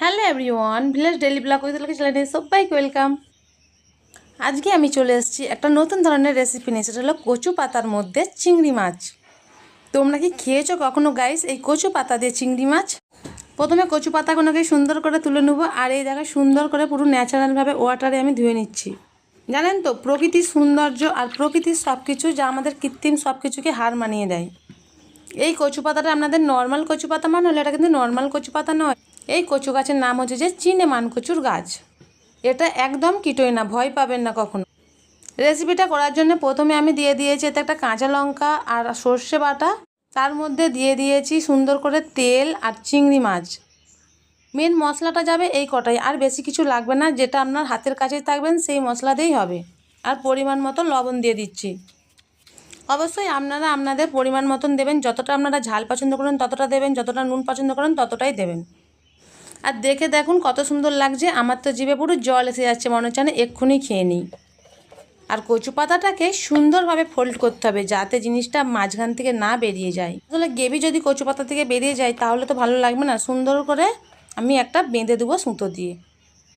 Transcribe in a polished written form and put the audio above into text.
Hello everyone, village daily blog with Lakshmi চ্যানেলে সবাইকে welcome. আজকে আমি চলে এসেছি একটা নতুন ধরনের রেসিপি নিয়ে। সেটা হলো কচু পাতার মধ্যে চিংড়ি মাছ। তোমরা কি খেয়েছো কখনো গাইস এই কচু পাতা দিয়ে চিংড়ি মাছ? প্রথমে কচু পাতাগুলোকে সুন্দর করে তুলে নেবো, আর এই জায়গায় সুন্দর করে পুরো ন্যাচারালভাবে ওয়াটারে আমি ধুয়ে নিচ্ছি। জানেন তো, প্রকৃতির সৌন্দর্য আর প্রকৃতির সব কিছু যা আমাদের কৃত্রিম সব কিছুকে হার মানিয়ে দেয়। এই কচু পাতাটা আপনাদের নর্মাল কচু পাতা মানে হলে, এটা কিন্তু নর্মাল কচু পাতা নয়। এই কচু গাছের নাম হচ্ছে যে চীনে মানকচুর গাছ। এটা একদম কিটোই না, ভয় পাবেন না কখনো। রেসিপিটা করার জন্য প্রথমে আমি দিয়ে দিয়েছি এতে একটা কাঁচা লঙ্কা আর সর্ষে বাটা। তার মধ্যে দিয়ে দিয়েছি সুন্দর করে তেল আর চিংড়ি মাছ। মেন মশলাটা যাবে এই কটাই, আর বেশি কিছু লাগবে না। যেটা আপনার হাতের কাছেই থাকবেন সেই মশলা দিয়েই হবে। আর পরিমাণ মতো লবণ দিয়ে দিচ্ছি। অবশ্যই আপনারা আপনাদের পরিমাণ মতন দেবেন। যতটা আপনারা ঝাল পছন্দ করেন ততটা দেবেন, যতটা নুন পছন্দ করেন ততটাই দেবেন। আর দেখে দেখুন কত সুন্দর লাগছে, আমার তো জিভে পুরো জল এসে যাচ্ছে, মনে হচ্ছে না এক্ষুনি খেয়ে নিই। আর কচু পাতাটাকে সুন্দরভাবে ফোল্ড করতে হবে যাতে জিনিসটা মাঝখান থেকে না বেরিয়ে যায়। আসলে গ্রেভি যদি কচু পাতা থেকে বেরিয়ে যায় তাহলে তো ভালো লাগবে না। সুন্দর করে আমি একটা বেঁধে দেবো সুতো দিয়ে।